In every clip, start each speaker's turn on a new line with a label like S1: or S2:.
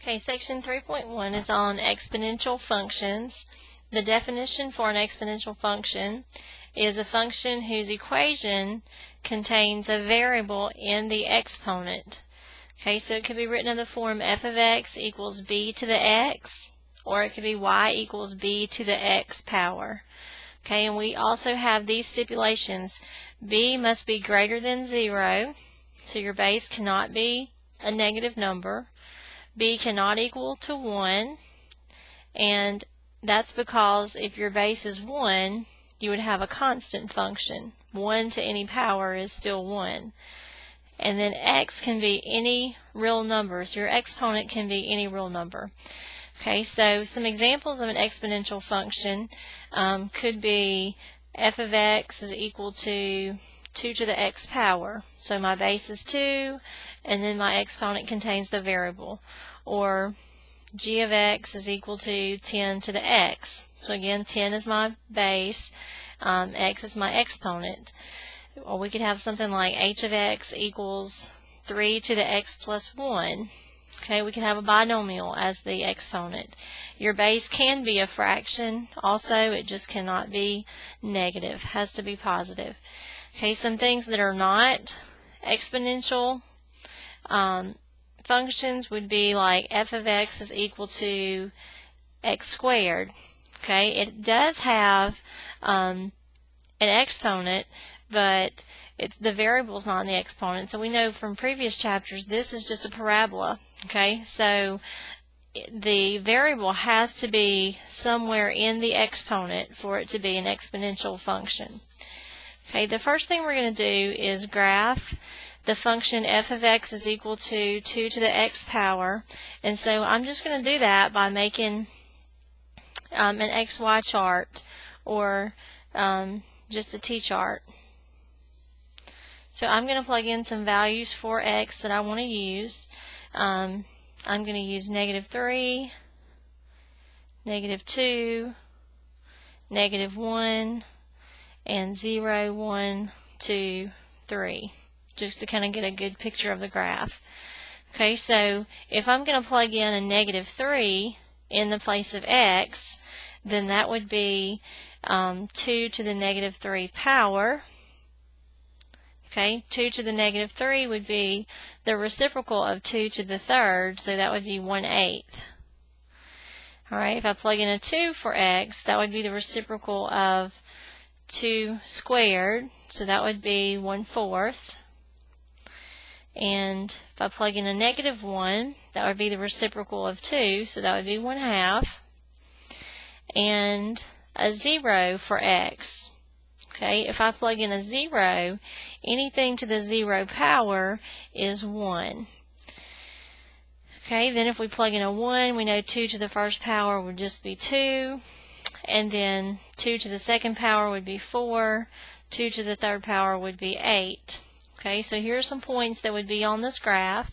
S1: Okay, section 3.1 is on exponential functions. The definition for an exponential function is a function whose equation contains a variable in the exponent. Okay, so it could be written in the form f of x equals b to the x, or it could be y equals b to the x power. Okay, and we also have these stipulations. B must be greater than 0, so your base cannot be a negative number. B cannot equal to 1, and that's because if your base is 1, you would have a constant function. 1 to any power is still 1. And then x can be any real number, so your exponent can be any real number. Okay, so some examples of an exponential function could be f of x is equal to 2 to the x power. So my base is 2, and then my exponent contains the variable. Or g of x is equal to 10 to the x. So again, 10 is my base, x is my exponent. Or we could have something like h of x equals 3 to the x plus 1. Okay, we can have a binomial as the exponent. Your base can be a fraction also, it just cannot be negative, has to be positive. Okay, some things that are not exponential functions would be like f of x is equal to x squared. Okay, it does have an exponent, but the variable is not in the exponent. So we know from previous chapters this is just a parabola. Okay, so the variable has to be somewhere in the exponent for it to be an exponential function. Okay, the first thing we're going to do is graph the function f of x is equal to 2 to the x power. And so I'm just going to do that by making an xy chart or just a t-chart. So I'm going to plug in some values for x that I want to use. I'm going to use -3, -2, -1, and 0, 1, 2, 3, just to kind of get a good picture of the graph. Okay, so if I'm going to plug in a -3 in the place of x, then that would be 2 to the -3 power. Okay, 2 to the -3 would be the reciprocal of 2 to the third, so that would be 1/8. Alright, if I plug in a 2 for x, that would be the reciprocal of 2 squared, so that would be 1/4. And if I plug in a -1, that would be the reciprocal of 2, so that would be 1/2. And a 0 for x. Okay, if I plug in a 0, anything to the 0 power is 1. Okay, then if we plug in a 1, we know 2 to the first power would just be 2. And then 2 to the second power would be 4. 2 to the third power would be 8. Okay, so here are some points that would be on this graph.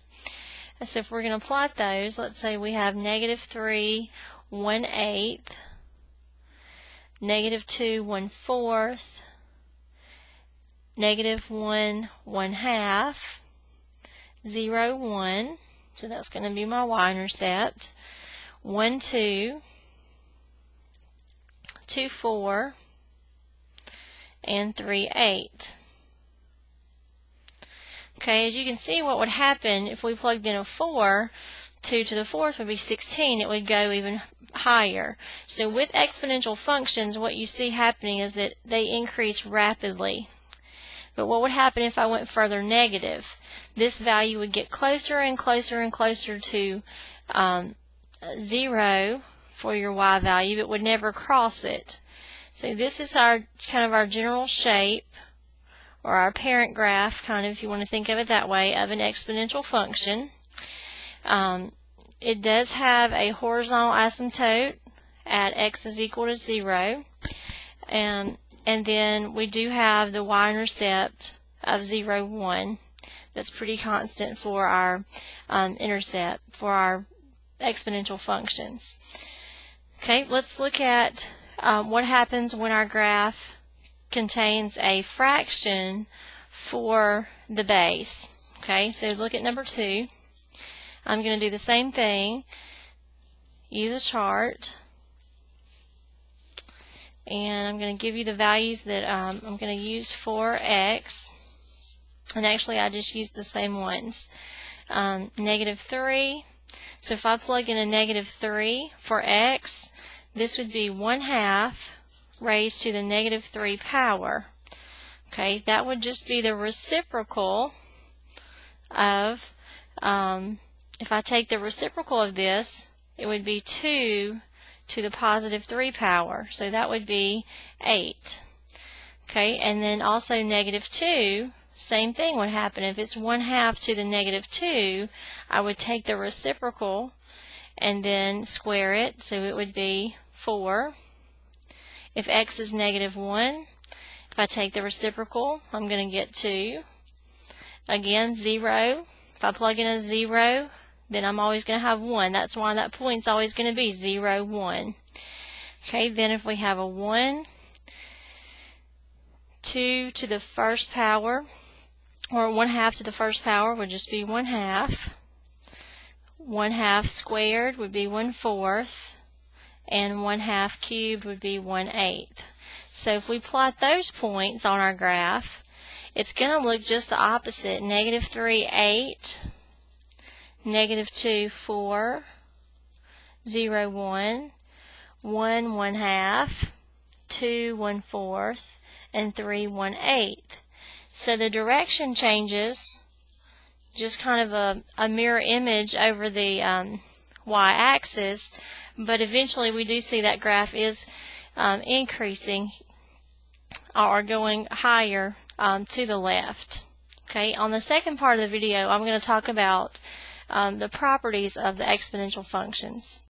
S1: And so if we're going to plot those, let's say we have -3, 1/8, -2, 1/4, -1, 1/2, 0, 1, so that's going to be my y-intercept, 1, 2, 2, 4, and 3, 8. Okay, as you can see, what would happen if we plugged in a 4, 2 to the fourth would be 16. It would go even higher. So with exponential functions, what you see happening is that they increase rapidly. But what would happen if I went further negative? This value would get closer and closer and closer to 0 for your y value. It would never cross it. So this is our kind of our general shape, or our parent graph, kind of, if you want to think of it that way, of an exponential function. It does have a horizontal asymptote at x is equal to 0. And then we do have the y-intercept of 0, 1. That's pretty constant for our intercept, for our exponential functions. Okay, let's look at what happens when our graph contains a fraction for the base. Okay, so look at number 2. I'm going to do the same thing, use a chart, and I'm going to give you the values that I'm going to use for x, and actually I just used the same ones. -3, so if I plug in a -3 for x, this would be 1/2 raised to the -3 power. Okay, that would just be the reciprocal of, if I take the reciprocal of this, it would be 2 to the +3 power, so that would be 8. Okay, and then also -2, same thing would happen. If it's 1/2 to the -2, I would take the reciprocal and then square it, so it would be 4. If x is -1, if I take the reciprocal, I'm going to get 2. Again, 0. If I plug in a 0, then I'm always going to have 1. That's why that point's always going to be 0, 1. Okay, then if we have a 1, 2 to the first power, or 1/2 to the first power would just be 1/2. 1/2 squared would be 1/4, and 1/2 cubed would be 1/8. So if we plot those points on our graph, it's going to look just the opposite. -3, 8, -2, 4, 0, 1, 1, 1/2, 2, 1/4, and 3, 1/8. So the direction changes, just kind of a mirror image over the y-axis, but eventually we do see that graph is increasing or going higher to the left. Okay, on the second part of the video, I'm going to talk about the properties of the exponential functions.